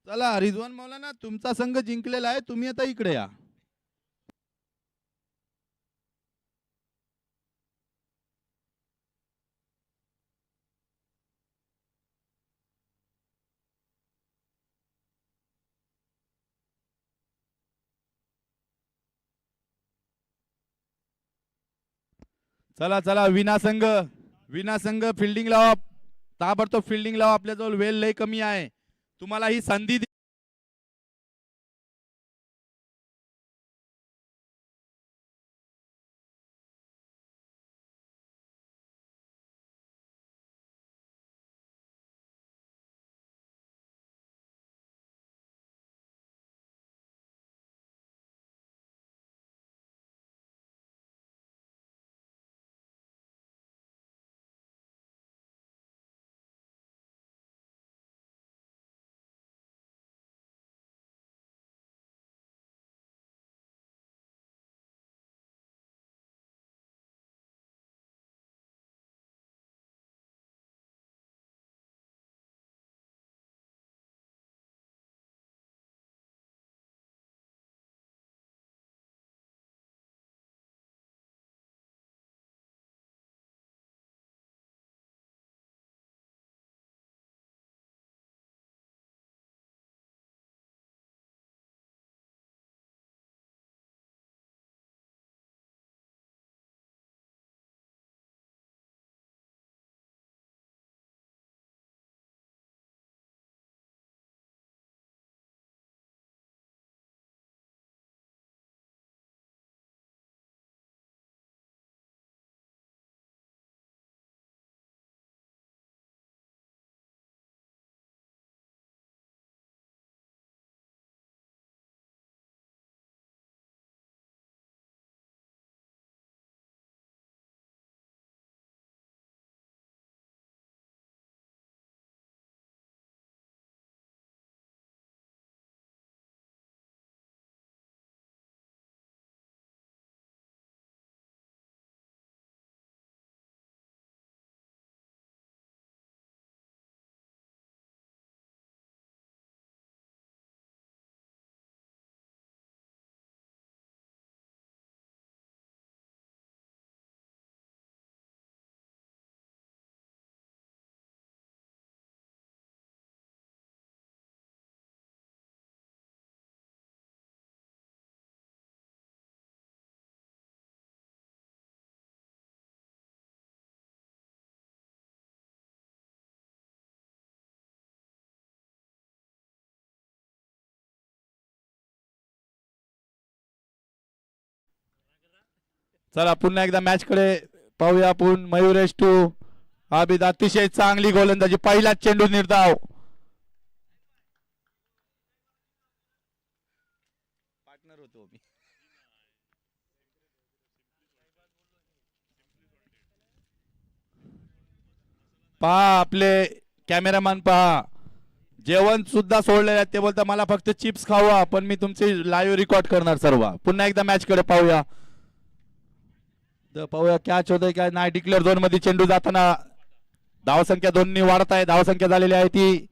चला रिजवान मौलाना, तुमचा संघ जिंकलेला आहे, तुम्ही आता इकडे या. चला चला, विना संघ फिल्डिंग लावा, ताबडतोब फिल्डिंग लावा. आपल्याजवळ वेळ लय कमी आहे, तुम्हाला ही संधी. चला पुन्हा एकदा मॅच कडे पाहूया आपण. मयुरेश टू आबिद, अतिशय चांगली गोलंदाजी, पहिलाच चेंडू निर्धाव. पार्टनर होतो मी. पहा आपले कॅमेरामॅन, पहा जेवण सुद्धा सोडलेले आहेत. ते बोलतात मला फक्त चिप्स खावा, पण मी तुमचे लाईव्ह रेकॉर्ड करणार सर्व. पुन्हा एकदा मॅच कडे पाहूया. पाहूया कॅच होतोय काय नाही. डिक्लेअर झोन मध्ये चेंडू जाताना धावसंख्या दोन्ही वाढत आहे. धावसंख्या झालेली आहे ती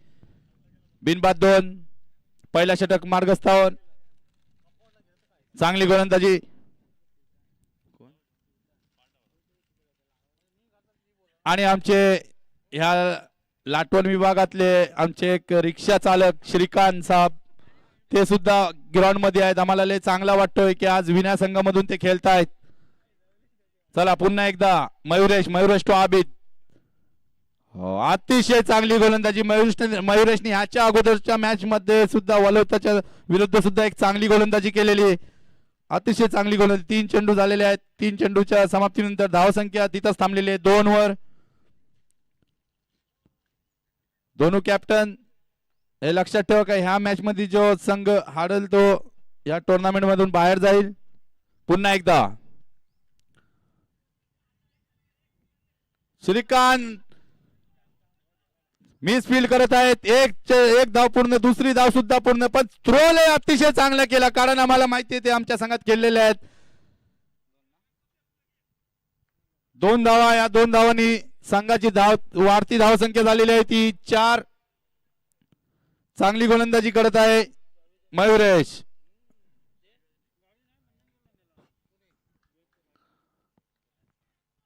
बिनबाद 2. पहिला षटक मार्गस्थावर, चांगली गोलंदाजी. आणि आमचे ह्या लाटवण विभागातले आमचे एक रिक्षा चालक श्रीकांत साहेब, ते सुद्धा ग्राउंड मध्ये आहेत. आम्हाला लय चांगला वाटतोय की आज विना संघामधून ते खेळतायत. चला पुन्हा एकदा मयुरेश टू आबिद. अतिशय चांगली गोलंदाजी मयुरेशने ह्याच्या अगोदरच्या मॅच मध्ये सुद्धा वलवताच्या विरुद्ध सुद्धा एक चांगली गोलंदाजी केलेली. अतिशय चांगली गोलंदाजी. 3 चेंडू झालेले आहेत. 3 चेंडूच्या समाप्तीनंतर धावसंख्या तिथंच थांबलेली आहे 2 वर. दोनों कॅप्टन हे लक्षात ठेवा का ह्या मॅच मध्ये जो संघ हारेल तो या टुर्नामेंट मधून बाहेर जाईल. पुन्हा एकदा श्रीकांत मिस फील्ड करत आहेत. एक धाव पूर्ण, दुसरी धाव सुद्धा पूर्ण, पण थ्रोल अतिशय चांगला केला, कारण आम्हाला माहिती आहे ते आमच्या संघात खेळलेले आहेत. 2 धावा. या 2 धावांनी संघाची वाढती धावसंख्या झालेली आहे ती 4. चांगली गोलंदाजी करत आहे मयुरेश.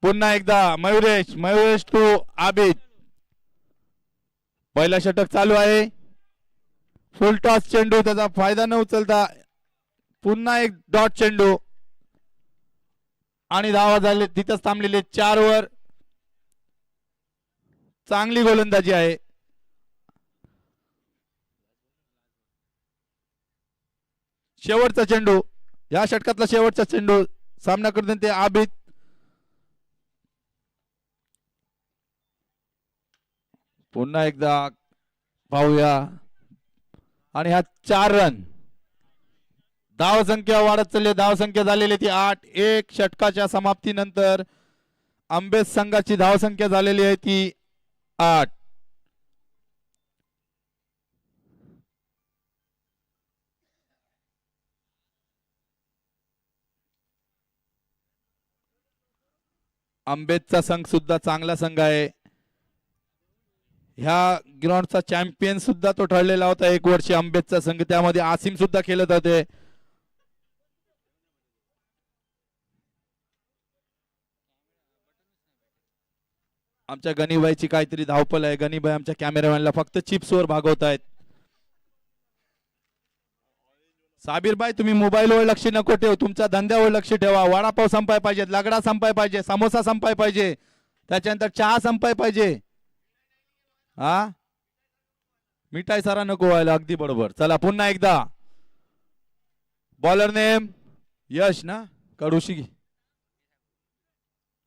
पुन्हा एकदा मयुरेश टू आबिद. पहिला षटक चालू आहे. फुल टॉस चेंडू, त्याचा फायदा न उचलता पुन्हा एक डॉट चेंडू आणि धावा झाले तिथंच थांबलेले 4 वर. चांगली गोलंदाजी आहे. शेवटचा चेंडू, या षटकातला शेवटचा चेंडू सामना करते ते आबिद. पुन्हा एकदा पाहूया आणि हा 4 रन. धाव संख्या वाढत चालली. धाव संख्या झालेली ती 8. एक षटकाच्या समाप्तीनंतर आंबेस संघाची धाव संख्या झालेली आहे ती 8. आंबेसचा संघ सुद्धा चांगला संघ आहे. ह्या ग्राउंडचा चॅम्पियन सुद्धा तो ठरलेला होता एक वर्षी आंबेसचा संघ. त्यामध्ये आसिम सुद्धा खेळत होते. आमच्या गणीबाईची काहीतरी धावपल आहे. गणीबाई आमच्या कॅमेरामॅनला फक्त चिप्सवर भागवत आहेत. साबीरबाई तुम्ही मोबाईलवर लक्ष नको ठेव, तुमच्या धंद्यावर लक्ष ठेवा. वडापाव संपाय पाहिजे, लगडा संपाय पाहिजे, समोसा संपाय पाहिजे, त्याच्यानंतर चहा संपाय पाहिजे. हा मिठाई सारा नको व्हायला. अगदी बरोबर. चला पुन्हा एकदा बॉलर नेम यश ना कडूशी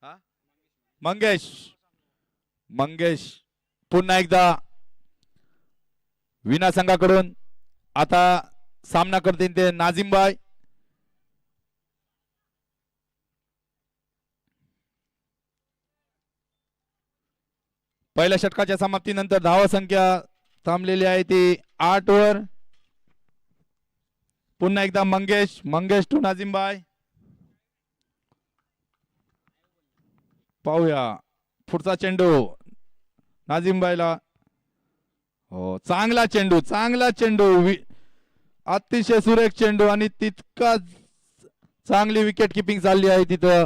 हा मंगेश. पुन्हा एकदा विना संघाकडून आता सामना करतील ते नाझिमबाई. पहिल्या षटकाच्या समाप्तीनंतर धावा संख्या थांबलेली आहे ती 8 वर. पुन्हा एकदा मंगेश टू नाझिमबाई. पाहूया पुढचा चेंडू नाझिमबाईला. हो चांगला चेंडू अतिशय सुरेख चेंडू आणि तितका चांगली विकेट किपिंग चालली आहे तिथं.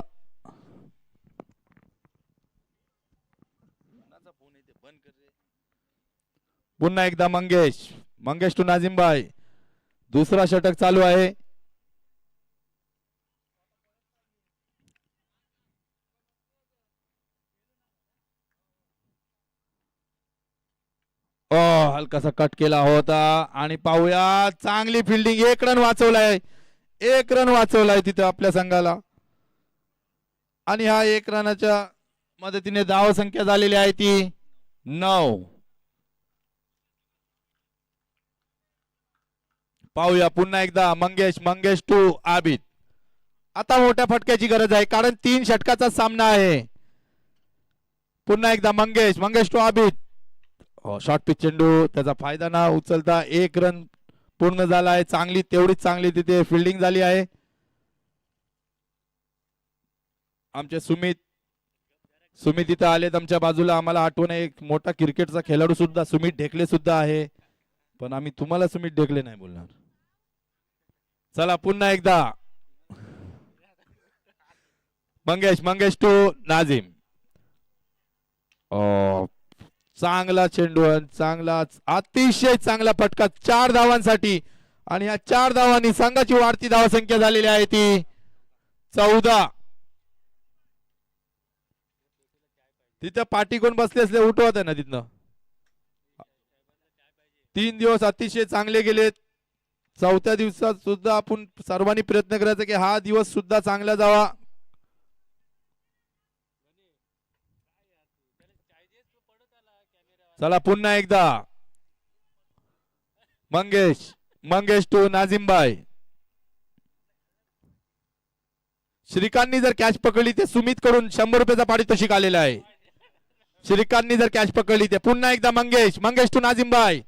पुन्हा एकदा मंगेश टू नाझिमबाई. दुसरा षटक चालू आहे. हलकासा कट केला होता आणि पाहूया चांगली फिल्डिंग. 1 रन वाचवलाय तिथे आपल्या संघाला. आणि हा 1 रनाच्या मदतीने धाव संख्या झालेली आहे ती 9. पाहूया पुन्हा एकदा मंगेश टू आबिद. आता मोठ्या फटक्याची गरज आहे कारण 3 षटकाचा सामना आहे. पुन्हा एकदा Mangesh to Abid. Short pitch चेंडू, त्याचा फायदा ना उचलता 1 रन पूर्ण झाला आहे. तेवढीच चांगली तिथे फिल्डिंग झाली आहे. आमचे सुमित इथं आलेत आमच्या बाजूला. आम्हाला आठवण आहे एक मोठा क्रिकेटचा खेळाडू सुद्धा सुमित ढेकले सुद्धा आहे, पण आम्ही तुम्हाला सुमित ढेकले नाही बोलणार. चला पुन्हा एकदा मंगेश टू नाझिम. चांगला चेंडू, अतिशय चांगला फटका 4 धावांसाठी. आणि या 4 धावांनी संघाची वाढती धाव संख्या झालेली आहे ती 14. तिथे पाठी कोण बसले असले उठवत आहे ना तिथनं. 3 दिवस अतिशय चांगले गेलेत. 4थ्या दिवसात सुद्धा आपण सर्वांनी प्रयत्न करायचा की हा दिवस सुद्धा चांगला जावा. चला पुन्हा एकदा मंगेश टू नाझिमबाई. श्रीकांतनी जर कॅच पकडली ते सुमित कडून 100 रुपयाचा पारितोषिक आलेला आहे. श्रीकांतनी जर कॅच पकडली ते. पुन्हा एकदा मंगेश टू नाझिमबाई.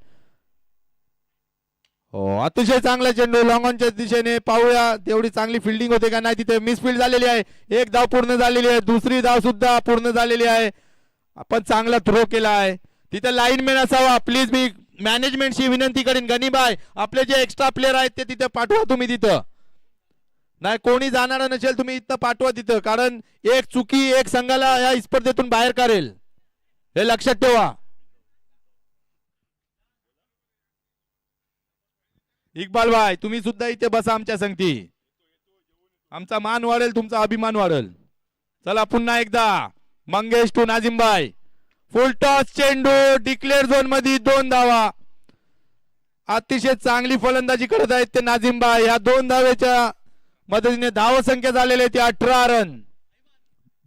अतिशय चांगला चेंडू लॉंग ऑनच्या दिशेने. पाहूया तेवढी चांगली फिल्डिंग होते का नाही. तिथे मिसफिल्ड झालेली आहे. 1 धाव पूर्ण झालेली आहे. दुसरी धाव सुद्धा पूर्ण झालेली आहे. आपण चांगला थ्रो केला आहे. तिथे लाईनमॅन असावा प्लीज. मी मॅनेजमेंटशी विनंती करीन, गणीबाई आपले जे एक्स्ट्रा प्लेयर आहेत ते तिथे पाठवा तुम्ही तिथं. नाही कोणी जाणार नसेल तुम्ही इथं पाठवा तिथं, कारण एक चुकी एक संघाला या स्पर्धेतून बाहेर काढेल, हे लक्षात ठेवा. इक्बाल भाई तुम्ही सुद्धा इथे बसा आमच्या संगती, आमचा मान वाढेल, तुमचा अभिमान वाढेल. चला पुन्हा एकदा मंगेश टू नाझिमबाई, फुल टॉस चेंडू, डिक्लेअर झोन मध्ये 2 धावा. अतिशय चांगली फलंदाजी करत आहेत ते नाझिमबाई. या 2 धावेच्या मदतीने धाव संख्या झालेली आहे ती 18 रन.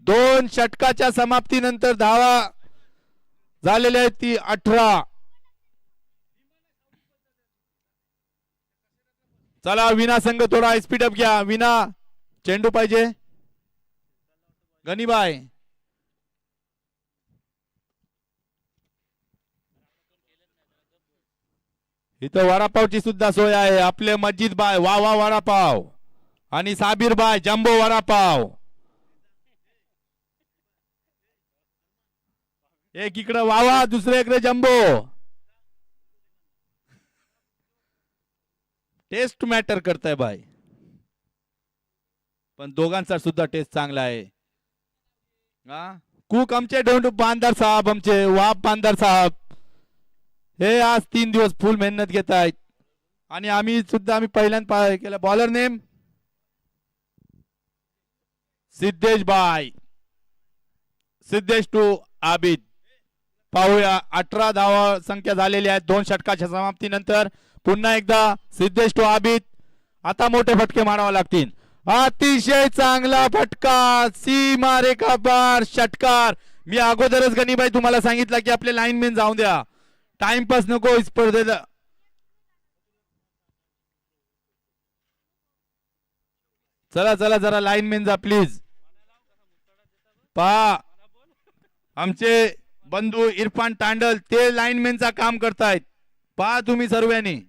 2 षटकाच्या समाप्तीनंतर धावा झालेल्या आहेत ती 18. चला विना संघ थोडा स्पीडअप घ्या. विना चेंडू पाहिजे गणीबाई. इथं वडापावची सुद्धा सोय आहे. आपले मस्जिद बाय वा वा वडापाव आणि साबीर बाय जम्बो वडापाव. एक इकडे वावा दुसरे इकडे जम्बो. टेस्ट मॅटर करताय बाय, पण दोघांचा सुद्धा टेस्ट चांगला आहे. कुक आमचे डोंडू बांधार साहेब, आमचे वाप बांधार साहेब हे आज 3 दिवस फुल मेहनत घेत आहेत. आणि आम्ही पहिल्यांदा केलं. Bowler name Siddhesh by, Siddhesh to Abid. पाहूया 18 धावा संख्या झालेली आहे 2 षटकाच्या समाप्तीनंतर. पुन्हा एकदा सिद्धेश टू आबिद. आता मोठे फटके मारावे लागतील. अतिशय चांगला फटका, सीमा रेखा पार षटकार. मी अगोदरच गणीबाई तुम्हाला सांगितलं की आपले लाईनमॅन जाऊन द्या, टाइमपास नको स्पर्धेला. चला चला जरा लाईनमॅन जा प्लीज. पहा आमचे बंधू इरफान तांडल ते लाईनमॅनचा काम करतायत. पहा तुम्ही सर्वांनी.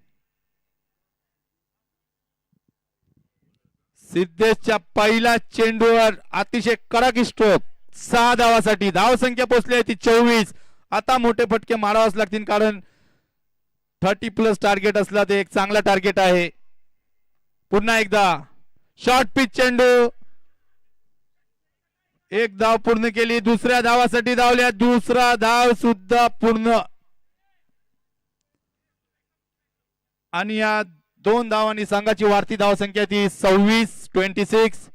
सिद्धेशच्या पहिल्या चेंडूवर अतिशय कडक स्ट्रोक, 6 धावासाठी. धाव संख्या पोहोचली आहे ती 24. आता मोठे फटके मारावेच लागतील, कारण 30+ टार्गेट असला ते एक चांगला टार्गेट आहे. पुन्हा एकदा शॉर्ट पिच चेंडू, 1 धाव पूर्ण केली. दुसऱ्या धावासाठी धावल्या, दुसरा धाव सुद्धा पूर्ण. आणि या 2 धावांनी संघाची वाढती धाव संख्या ती 26.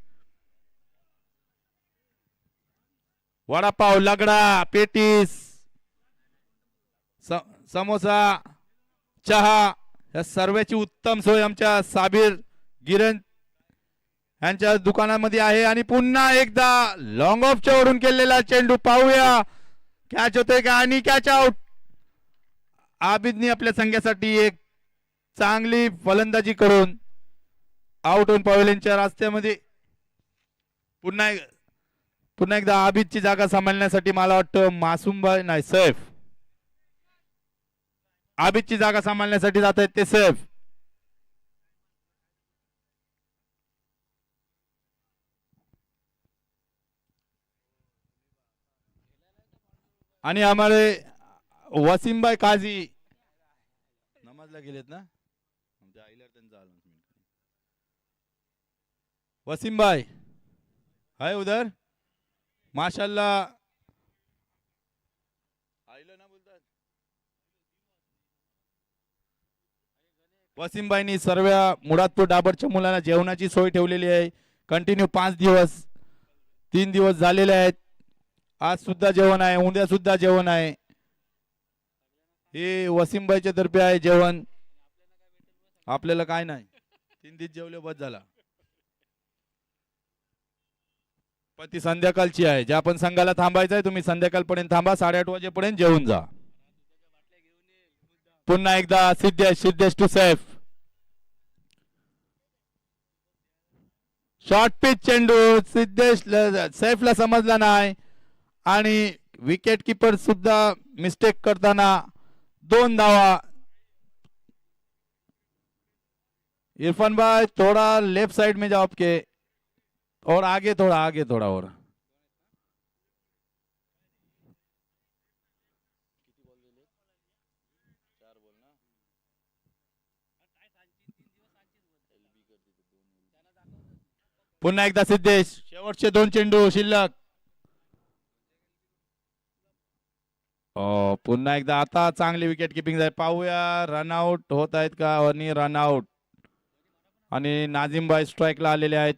वडापाव, लगडा, पेटीस, समोसा, चहा या सर्वांची उत्तम सोय आमच्या साबीर गिरण यांच्या दुकानामध्ये आहे. आणि पुन्हा एकदा लॉंग ऑफच्या वरून केलेला चेंडू. पाहूया कॅच होते का, आणि कॅच आउट. आबिदनी आपल्या संघासाठी एक चांगली फलंदाजी करून आउट होऊन पवेलियनच्या रस्त्यामध्ये. पुन्हा एकदा आबिदची जागा सांभाळण्यासाठी मला वाटतं मासूमबाई नाही सैफ, आबिदची जागा सांभाळण्यासाठी जात आहेत ते सैफ. आणि आम्हाला वसीमबाई काझी नमाजला गेलेत ना, वसीम भाई है उधर माशाल्लाह. आइलो ना बोलतात. वसीम भाईनी सर्व मुरादपूर डाबरच्या मुलांना जेवणाची सोय ठेवलेली आहे. कंटिन्यू 5 दिवस 3 दिवस झालेले आहेत. आज सुद्धा जेवण आहे, उद्या सुद्धा जेवण आहे. हे वसीम भाईच्या तर्फे आहे जेवण. आपल्याला काय नाही, 3 दिवस जेवले बस झाला. पण ती संध्याकाळची आहे. ज्या आपण संघाला थांबायचं आहे तुम्ही संध्याकाळपर्यंत थांबा, 8:30 वाजेपर्यंत जेवून जा. पुन्हा एकदा Siddhesh to Saif. Short pitch चेंडू सिद्धेश सैफला समजला नाही आणि विकेट कीपर सुद्धा मिस्टेक करताना 2 धावा. इरफान भाई थोड़ा लेफ्ट साइड में जाओ आपके, और आगे थोड़ा और. पुन्हा एकदा सिद्धेश, शेवटचे 2 चेंडू शिल्लक. पुन्हा एकदा आता चांगली विकेट किपिंग झाली. पाहूया रनआउट होत आहेत का. आणि रनआउट आणि नाझिम भाई स्ट्राईकला आलेले आहेत.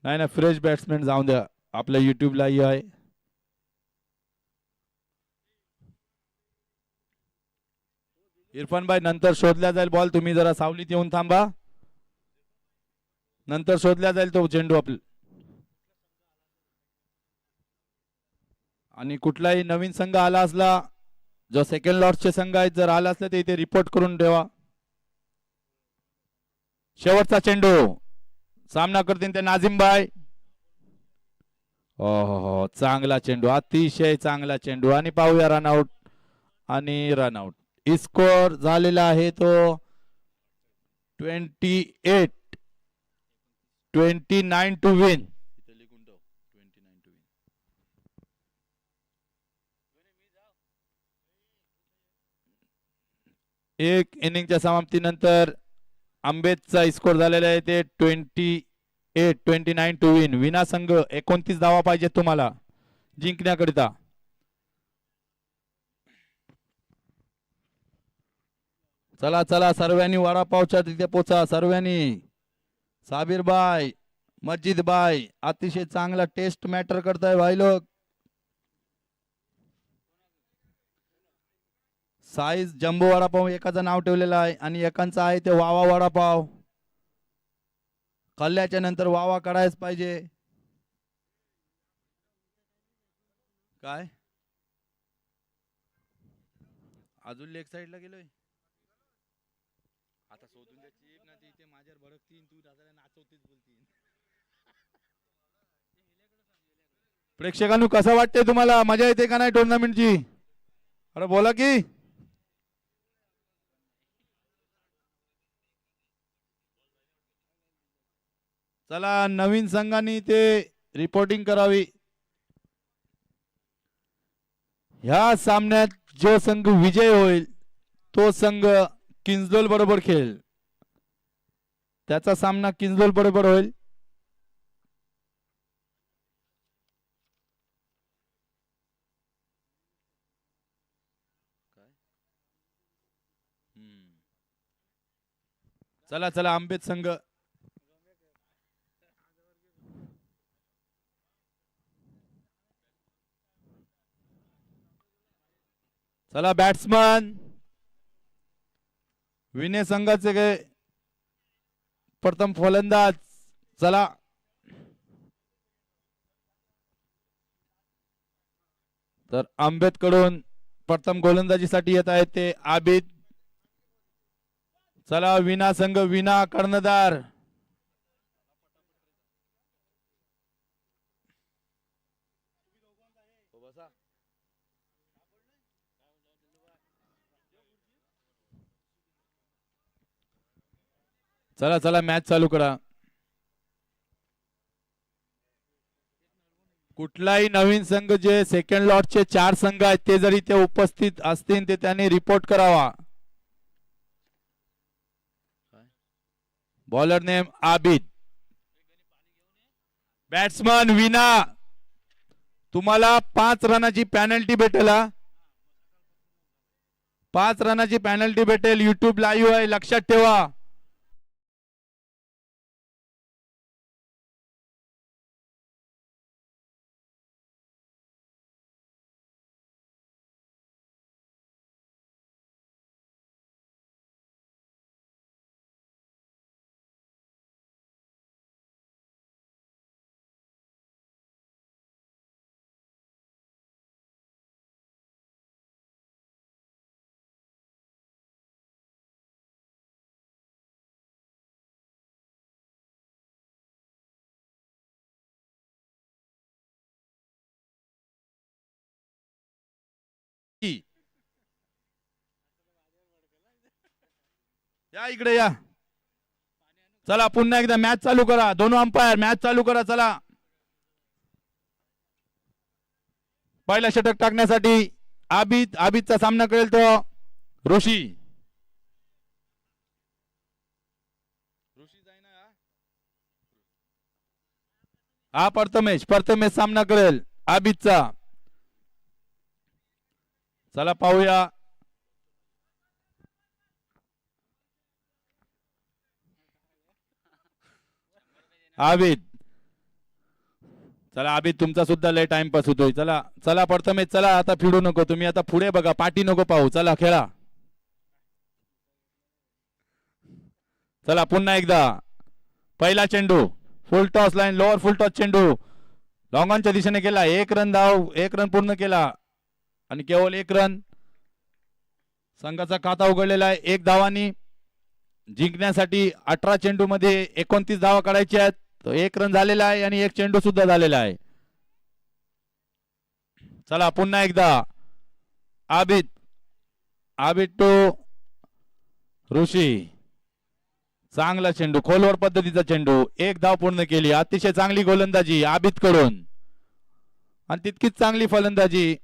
नाही ना, फ्रेश बॅट्समॅन जाऊन द्या, आपल्या युट्यूबला आहे. इरफान भाई नंतर शोधल्या जाईल बॉल, तुम्ही जरा सावलीत येऊन थांबा, नंतर शोधल्या जाईल तो चेंडू आपला. आणि कुठलाही नवीन संघ आला असला, जो सेकंड लॉर्डचे संघ आहेत, जर आला असला तर इथे रिपोर्ट करून ठेवा. शेवटचा चेंडू सामना करतील ते नाझिम भाई. हो, चांगला चेंडू, अतिशय चांगला चेंडू. आणि पाहूया रनआउट आणि रनआउट. स्कोर झालेला आहे तो 29 टू विन. एक इनिंगच्या समाप्तीनंतर आंबेदचा स्कोर झालेला आहे ते 29 टू विन. विना संघ 29 धावा पाहिजे तुम्हाला जिंकण्याकरिता. चला चला, सर्वांनी वडापावच्या तिथे पोचा. सर्वांनी, साबिर भाई, मस्जिद भाई, अतिशय चांगला टेस्ट मॅटर करताय भाई लोक. साईज जम्बो वडापाव एकाचं नाव ठेवलेलं आहे आणि एकांचं आहे ते वावा वडापाव. खाल्ल्याच्या नंतर वावा काढायच पाहिजे. काय अजून लेग साईडला गेलोय आता, शोधून द्यायची ना ती, ते माझ्यावर भडकतीन, तू दादाला नाचवतीच बोलतीन. प्रेक्षकांनो कसं वाटतंय तुम्हाला, मजा येते का नाही टुर्नामेंटची? अरे बोला की. चला, नवीन संघाने ते रिपोर्टिंग करावी. ह्या सामन्यात जो संघ विजय होईल तो संघ किंजलोल बरोबर खेळेल. त्याचा सामना किंजलोल बरोबर होईल. चला चला, आंबेद संघ. चला बॅट्समन, विने संघाचे काय प्रथम फलंदाज. चला, तर आंबेद कडून प्रथम गोलंदाजीसाठी येत आहेत ते आबिद. चला, विना संघ, विना कर्णधार. चला चला, मॅच चालू करा. कुठलाही नवीन संघ, जे सेकंड लॉटचे 4 संघ आहेत ते जरी ते उपस्थित असतील ते त्यांनी रिपोर्ट करावा. Bowler name Abid. बॅट्समन विना, तुम्हाला 5 रनाची पॅनल्टी भेटेल. 5 रनाची पॅनल्टी भेटेल. युट्यूब लाईव्ह आहे, लक्षात ठेवा. या इकडे या. चला, पुन्हा एकदा मॅच चालू करा. दोनों अंपायर मॅच चालू करा. चला, पहिला षटक टाकण्यासाठी आबिदचा सामना करेल तो ऋषी. हा प्रथमेश सामना करेल आबिदचा. चला पाहूया. आबिद, चला आबिद तुमचा सुद्धा लय टाइमपास होतोय. चला चला प्रथमेश चला, आता फिरू नको तुम्ही, आता पुढे बघा, पाठी नको पाहू. चला खेळा. चला पुन्हा एकदा पहिला चेंडू फुल टॉस लाईन, लोअर फुल टॉस चेंडू लॉंग ऑनच्या दिशेने केला. 1 रन धाव, 1 रन पूर्ण केला आणि केवळ 1 रन. संघाचा खाता उघडलेला आहे 1 धावांनी. जिंकण्यासाठी 18 चेंडू मध्ये 29 धावा काढायच्या आहेत. तो 1 रन झालेला आहे आणि 1 चेंडू सुद्धा झालेला आहे. चला पुन्हा एकदा आबिद टू ऋषी. चांगला चेंडू, खोलवर पद्धतीचा चेंडू, 1 धाव पूर्ण केली. अतिशय चांगली गोलंदाजी आबिद कडून आणि तितकीच चांगली फलंदाजी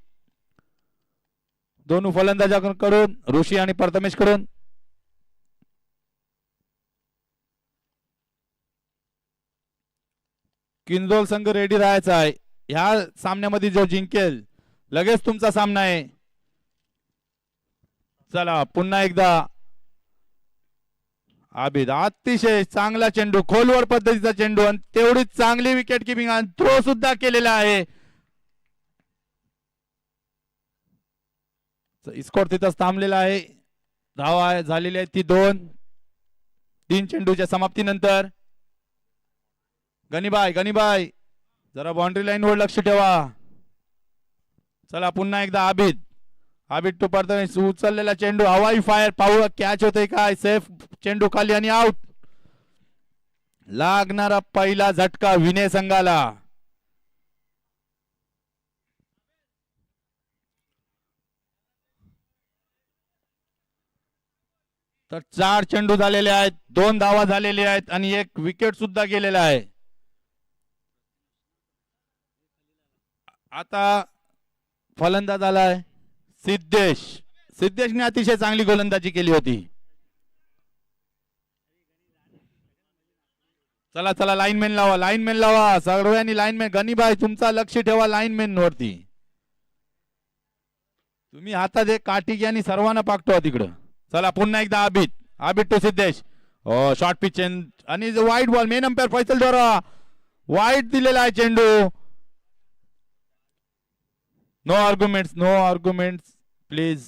दोन फलंदाजांकडून, ऋषी आणि प्रथमेश कडून. किंजोल संघ रेडी राहायचा आहे. ह्या सामन्यामध्ये जो जिंकेल लगेच तुमचा सामना आहे. चला पुन्हा एकदा आबिद, अतिशय चांगला चेंडू, खोलवर पद्धतीचा चेंडू आणि तेवढीच चांगली विकेट किपिंग आणि थ्रो सुद्धा केलेला आहे. स्कोर तिथंच थांबलेला आहे. धावा झालेली आहे ती 2-3 चेंडूच्या समाप्तीनंतर. गणीबाई जरा बाउंड्री लाईन वर लक्ष ठेवा. चला पुन्हा एकदा आबिद टू प्रथमेश. उचललेला चेंडू, हवाई फायर, पाहू कॅच होते काय. सेफ चेंडू खाली आणि आउट. लागणारा पहिला झटका विनय संघाला. तर 4 चेंडू झालेले आहेत, 2 धावा झालेले आहेत आणि 1 विकेट सुद्धा गेलेला आहे. आता फलंदाज आलाय सिद्धेशने अतिशय चांगली गोलंदाजी केली होती. चला चला लाईनमॅन लावा सर्वांनी. लाईनमॅन गणीबाई तुमचा लक्ष ठेवा लाईनमॅन वरती. तुम्ही हातात एक काठी घ्या आणि सर्वांना पाकतो तिकडं. चला पुन्हा एकदा Abid to Siddhesh. Short pitch आणि वाईट बॉल. मेन अंपायर फैसल द्वारा वाईट दिलेला आहे चेंडू. No arguments please.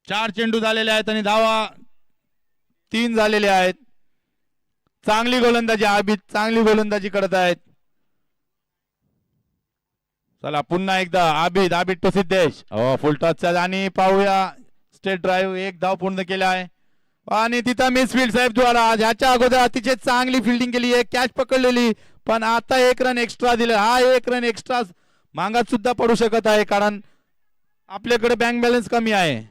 चार चेंडू झालेले आहेत आणि धावा 3 झालेले आहेत. चांगली गोलंदाजी आबिद, चांगली गोलंदाजी करत आहेत. चला पुन्हा एकदा आबिद टू सिद्धेश. फुल टॉसचा आणि पाहूया स्टेट ड्राईव्ह. 1 धाव पूर्ण केला आहे आणि तिथं मिसफील्ड साहेब द्वारा ह्याच्या अगोदर अतिशय चांगली फिल्डिंग केली आहे, कॅच पकडलेली, पण आता 1 रन एक्स्ट्रा दिलं. हा 1 रन एक्स्ट्रा मागात सुद्धा पडू शकत आहे कारण आपल्याकडे बँक बॅलन्स कमी आहे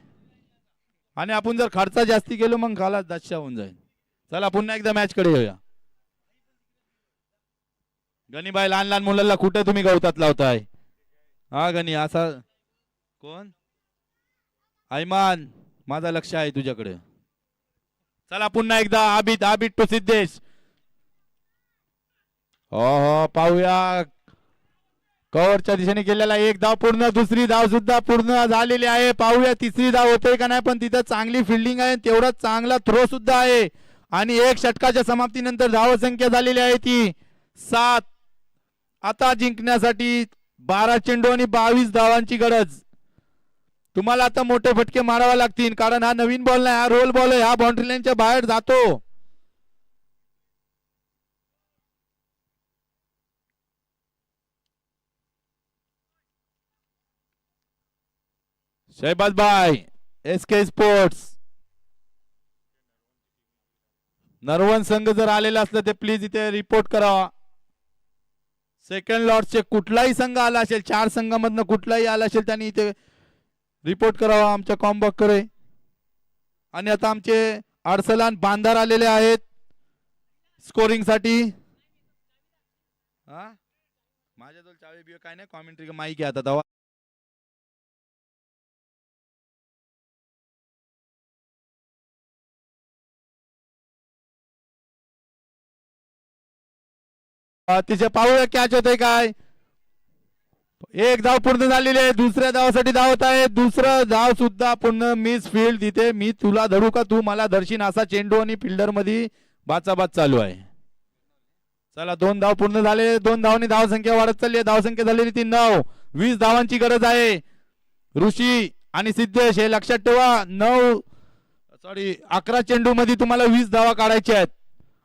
आणि आपण जर खर्चा जास्ती केलो मग खाला दशा होऊन जाईल. चला पुन्हा एकदा मॅच कडे येऊया. गणीबाई लहान मुलांना कुठे तुम्ही गवतात लावताय. हा गणी असा कोण ऐमान, माझा लक्ष आहे तुझ्याकडे. चला पुन्हा एकदा आबिद टू सिद्धेश. हो पाहूया कव्हरच्या दिशेने केलेला 1 धाव पूर्ण. दुसरी धाव सुद्धा पूर्ण झालेली आहे. पाहूया तिसरी धाव होते का नाही, पण तिथं चांगली फिल्डिंग आहे, तेवढा चांगला थ्रो सुद्धा आहे आणि 1 षटकाच्या समाप्तीनंतर धाव संख्या झालेली आहे ती 7. आता जिंकण्यासाठी 12 चेंडू आणि 22 धावांची गरज. तुम्हाला आता मोठे फटके मारावे लागतील कारण हा नवीन बॉल नाही, हा रोल बॉल आहे. हा बाउंड्री लाईनच्या बाहेर जातो. शहबाज भाई SK स्पोर्ट्स नरवण संघ जर आलेला असलं ते प्लीज इथे रिपोर्ट करावा. सेकंड लॉर्डचे कुठलाही संघ आला असेल, 4 संघांमधनं कुठलाही आला असेल त्यांनी इथे रिपोर्ट करावा आमच्या कॉम्बॉक कडे. आणि आता आमचे अरसलान बांधार आलेले आहेत स्कोरिंग साठी. हा माझ्याजवळ चावी बिव काय नाही, कॉमेंट्री माईक आहे आता तवा. तिचे पाहूया कॅच होते काय. एक धाव पूर्ण झालेली आहे, दुसऱ्या धावासाठी धावत आहे, दुसरं धाव सुद्धा पूर्ण मिस फील्ड. तिथे मी तुला धरू का तू मला धरशील असा चेंडू आणि फिल्डर मध्ये बाचाबाच चालू आहे. चला 2 धाव पूर्ण झाले, 2 धावांनी धावसंख्या वाढत चालली आहे. धावसंख्या झालेली 3 धाव. 20 धावांची गरज आहे. ऋषी आणि सिद्धेश हे लक्षात ठेवा, 11 चेंडू मध्ये तुम्हाला 20 धावा काढायच्या आहेत.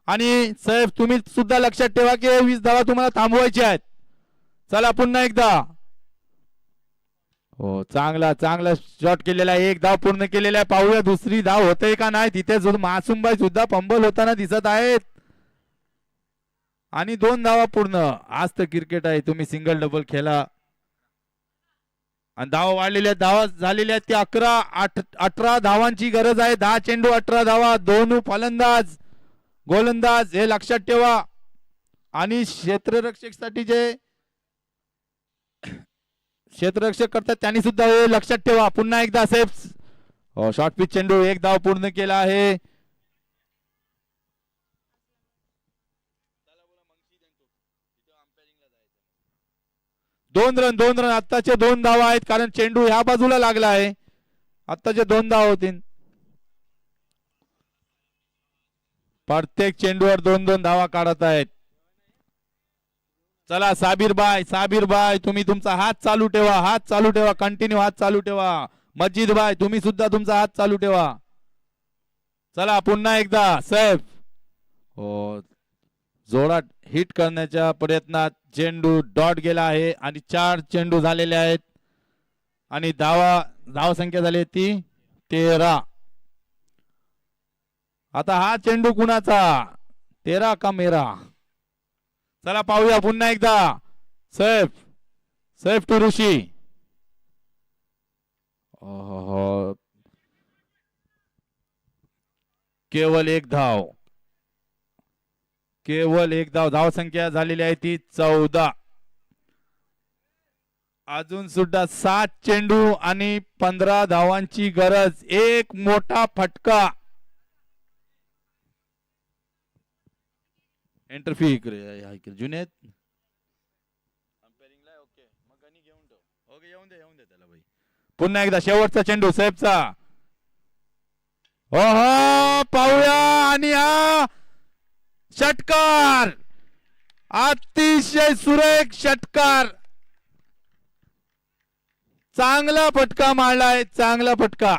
आणि साहेब तुम्ही सुद्धा लक्षात ठेवा की 20 धावा तुम्हाला थांबवायच्या आहेत. चला पुन्हा एकदा. हो चांगला चांगला शॉट केलेला आहे, 1 धाव पूर्ण केलेला आहे. पाहूया दुसरी धाव होते का नाही. तिथे मासूमबाई सुद्धा फंबल होताना दिसत आहेत. आणि 2 धावा पूर्ण. आज तर क्रिकेट आहे, तुम्ही सिंगल डबल खेळा. आणि धावा वाढलेल्या धावा झालेल्या आहेत, ती 18 धावांची गरज आहे. 10 चेंडू 18 धावा. 2 फलंदाज गोलंदाज हे लक्षात ठेवा. आणि क्षेत्ररक्षक जे क्षेत्ररक्षक करतात त्यांनी सुद्धा हे लक्षात ठेवा. पुन्हा एकदा साहेब शॉर्ट पिच चेंडू 1 धाव पूर्ण केला आहे. दोन रन आत्ताचे 2 धावा आहेत, कारण चेंडू ह्या बाजूला लागला आहे. आत्ताचे 2 धाव होतील. प्रत्येक चेंडूवर 2-2 धावा काढत आहेत. चला साबिर बाय तुम्ही तुमचा हात चालू ठेवा, कंटिन्यू हात चालू ठेवा. मस्जिद बाय तुम्ही सुद्धा तुमचा हात चालू ठेवा. चला पुन्हा एकदा साहेब. हो जोरात हिट करण्याच्या प्रयत्नात चेंडू डॉट गेला आहे आणि 4 चेंडू झालेले आहेत. आणि धाव संख्या झाली ती 13. आता हा चेंडू कुणाचा, 13 का मेरा. चला पाहूया पुन्हा एकदा. सैफ टू ऋषी. केवळ एक धाव. धाव संख्या झालेली आहे ती 14. अजून सुद्धा 7 चेंडू आणि 15 धावांची गरज. एक मोठा फटका. एंटरफी जुनेद पुन्हा एकदा शेवटचा चेंडू साहेबचा. हो पाहूया. आणि हा षटकार, अतिशय सुरेख षटकार. चांगला फटका मारलाय, चांगला फटका.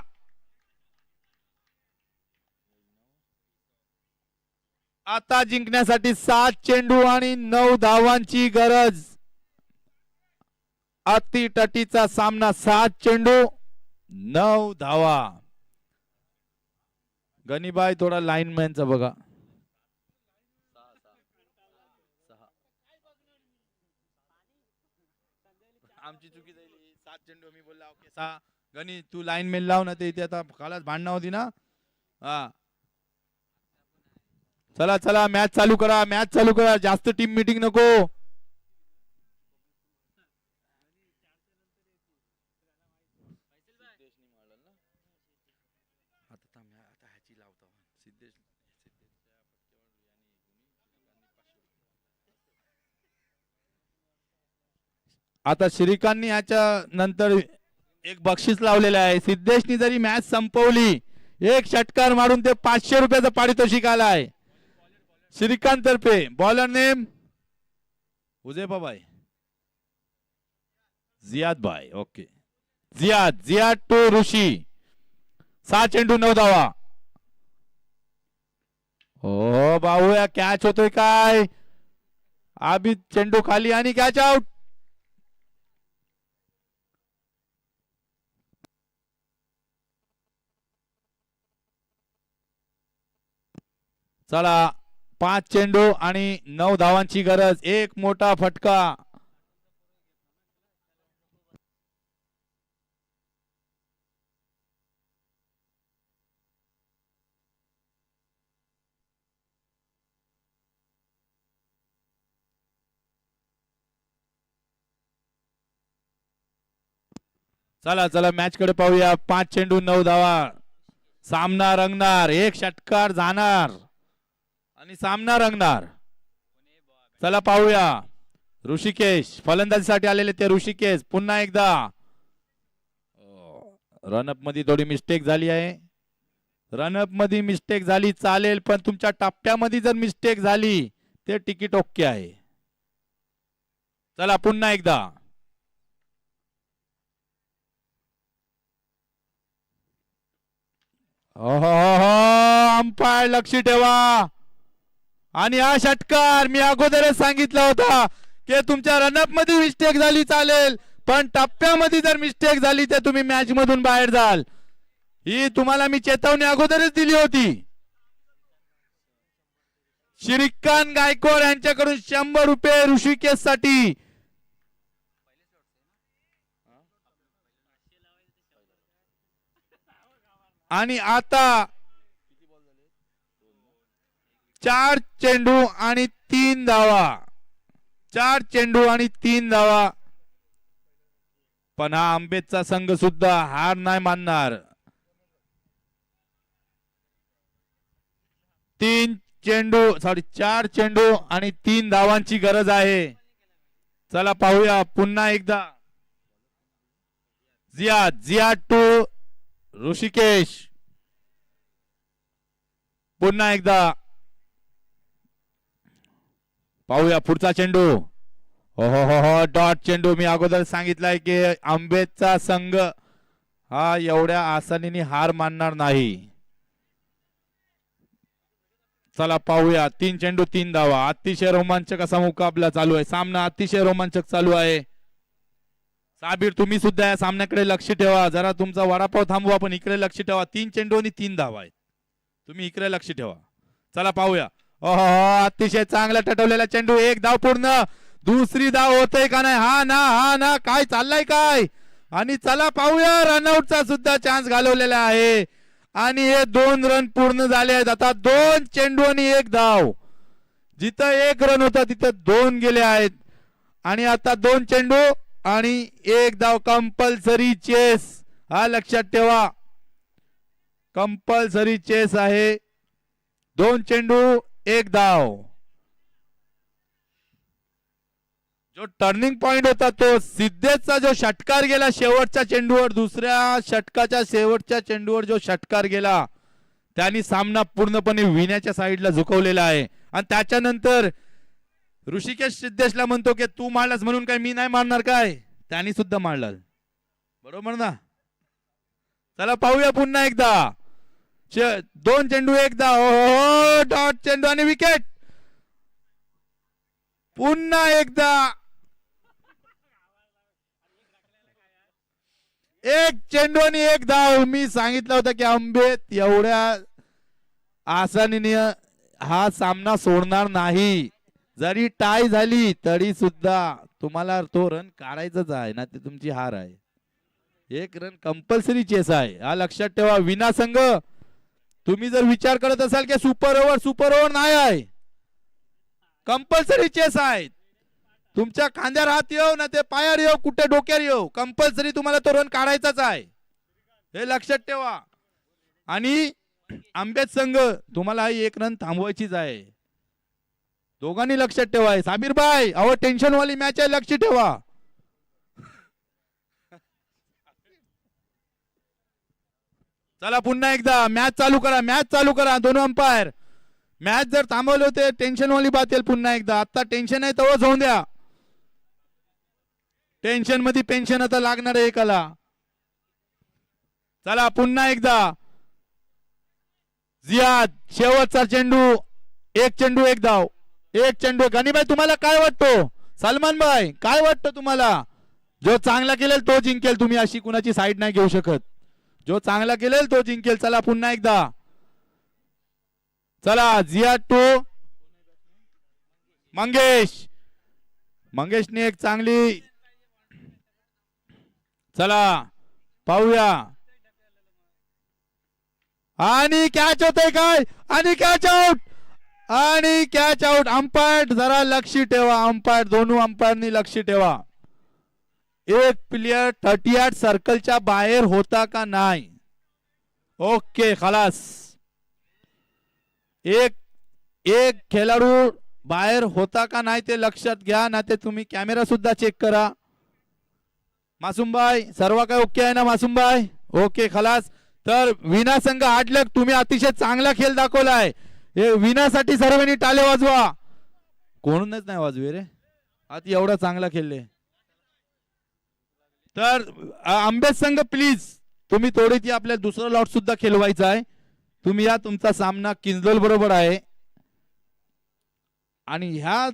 आता जिंकण्यासाठी 7 चेंडू आणि 9 धावांची गरज. अतिटटीचा सामना. 7 चेंडू 9 धावा. गणीबाई थोडा लाईनमॅनचा बघा. आमची चुकी झाली. 7 चेंडू मी बोलला ओके 6. गणी तू लाईनमॅन लाव ना, ते इथे आता कालच भांडणं होती ना. हा चला मॅच चालू करा. जास्त टीम मीटिंग नको. आता श्रीकांतनी याच्या नंतर एक बक्षीस लावलेलं आहे. सिद्धेशनी जरी मॅच संपवली, एक षटकार मारून ते 500 रुपयाचं पारितोषिक आलं आहे श्रीकांत तर्फे. बॉलर नेम हुजेफा भाई, जियाद भाई. ओके जियाद टू ऋषी. 6 चेंडू 9 धावा. हो बाबूया कॅच होतोय काय. आबी चेंडू खाली आणि कॅच आउट. चला 5 चेंडू आणि 9 धावांची गरज. एक मोठा फटका. चला चला मॅच कडे पाहूया. 5 चेंडू 9 धावा. सामना रंगणार. एक षटकार जाणार आणि सामना रंगणार. चला पाहूया. ऋषिकेश फलंदाजीसाठी आलेले ते ऋषिकेश पुन्हा एकदा. रनअप मध्ये थोडी मिस्टेक झाली आहे. रनअप मध्ये मिस्टेक झाली चालेल, पण तुमच्या टप्प्यामध्ये जर मिस्टेक झाली ते तिकीट ओके आहे. चला पुन्हा एकदा. अंपायर लक्ष ठेवा. आणि हा षटकार मी अगोदरच सांगितला होता की तुमच्या रनअप मध्ये मिस्टेक झाली चालेल, पण टप्प्यामध्ये जर मिस्टेक झाली तर तुम्ही मॅच मधून बाहेर जाल. ही तुम्हाला मी चेतावणी अगोदरच दिली होती. श्रीकांत गायकवाड यांच्याकडून 100 रुपये ऋषिकेश साठी. आणि आता 4 चेंडू आणि 3 धावा. 4 चेंडू आणि 3 धावा. पण हा आंबेडचा संघ सुद्धा हार नाही मानणार. 4 चेंडू आणि 3 धावांची गरज आहे. चला पाहूया पुन्हा एकदा. जियाद टू ऋषिकेश. पुन्हा एकदा पाहूया पुढचा चेंडू. हो डॉट चेंडू. मी अगोदर सांगितलंय की आंबेडचा संघ हा एवढ्या आसानीने हार मानणार नाही. चला पाहूया. 3 चेंडू 3 धावा. अतिशय रोमांचक असा मुकाबला चालू आहे. सामना अतिशय रोमांचक चालू आहे. साबीर तुम्ही सुद्धा या सामन्याकडे लक्ष ठेवा. जरा तुमचा वडापाव थांबवा, पण इकडे लक्ष ठेवा. 3 चेंडू आणि 3 धावा आहेत. तुम्ही इकडे लक्ष ठेवा. चला पाहूया. अतिशय चांगला टटवलेला चेंडू. 1 धाव पूर्ण. दुसरी धाव होतय का नाही? हा ना काय चाललंय काय? आणि चला पाहूया. रनआउटचा सुद्धा चान्स घालवलेला आहे आणि हे 2 रन पूर्ण झाले आहेत. आता 2 चेंडू आणि 1 धाव. जिथं 1 रन होता तिथं 2 गेले आहेत. आणि आता 2 चेंडू आणि 1 धाव. Compulsory chess. हा लक्षात ठेवा. कंपल्सरी चेस आहे. 2 चेंडू 1 धाव. जो टर्निंग पॉइंट होता तो सिद्धेचा जो षटकार गेला शेवटच्या चेंडूवर, दुसऱ्या षटकाच्या शेवटच्या चेंडूवर जो षटकार गेला त्यांनी सामना पूर्णपणे विण्याच्या साईडला झुकवलेला आहे. आणि त्याच्यानंतर ऋषिकेश सिद्धेशला म्हणतो की तू मारलास म्हणून काय मी नाही मारणार काय? त्यांनी सुद्धा मारला. बरोबर ना? चला पाहूया पुन्हा एकदा. 2 चेंडू 1 धाव. डॉट चेंडू आणि विकेट. पुन्हा एकदा 1 चेंडू आणि 1 धाव. मी सांगितलं होतं की आंबेत एवढ्या आसानीने हा सामना सोडणार नाही. जरी टाय झाली तरी सुद्धा तुम्हाला तो रन काढायचाच आहे ना, ते तुमची हार आहे. 1 रन कंपल्सरी चेस आहे. हा लक्षात ठेवा. विना संघ तुम्ही जर विचार करत असाल की सुपर ओव्हर नाही आहे, कंपल्सरी चेस आहे. तुमच्या खांद्यावर हात येऊ ना ते पायावर येऊ कुठे डोक्यावर येऊ, कंपल्सरी तुम्हाला तो रन काढायचाच आहे. हे लक्षात ठेवा. आणि आंबेड संघ तुम्हाला ही 1 रन थांबवायचीच आहे. दोघांनी लक्षात ठेवा. साबीर भाई अहो टेन्शन वाली मॅच आहे, लक्ष ठेवा. चला पुन्हा एकदा मॅच चालू करा. दोन अंपायर मॅच जर थांबवले होते टेन्शन वाली बात येईल. पुन्हा एकदा आता टेन्शन आहे तेव्हा जाऊन द्या. टेन्शन मध्ये पेन्शन आता लागणार आहे एकाला. चला पुन्हा एकदा. जियाद शेवटचा चेंडू. 1 चेंडू 1 धाव. 1 चेंडू. गणीभाई तुम्हाला काय वाटतो? सलमान भाई काय वाटतं तुम्हाला? जो चांगला केलेल तो जिंकेल. तुम्ही अशी कुणाची साईड नाही घेऊ शकत. जो चांगला केलेल तो जिंकेल. चला पुन्हा एकदा. चला जियाद टू मंगेशने एक चांगली. चला पाहूया. आणि कॅच होतय काय? आणि कॅच आउट. अंपायर जरा लक्ष ठेवा. अंपायर दोन्ही अंपायरनी लक्ष ठेवा. एक प्लेयर 38 सर्कलच्या बाहेर होता का नाही? ओके खलास. एक एक खेळाडू बाहेर होता का नाही ते लक्षात घ्या, ना ते तुम्ही कॅमेरा सुद्धा चेक करा. मासूमबाई सर्व काय ओके आहे ना मासूमबाई? ओके खलास. तर विना संघ 8 लाख तुम्ही अतिशय चांगला खेळ दाखवलाय. हे विनासाठी सर्वांनी टाळे वाजवा. कोणच नाही वाजवे रे, आता एवढा चांगला खेळले. तर आंबेड संघ प्लीज तुम्ही थोडी ती आपल्या दुसरा लॉट सुद्धा खेळवायचा आहे. तुम्ही या, तुमचा सामना किंजलोल बरोबर आहे आणि ह्या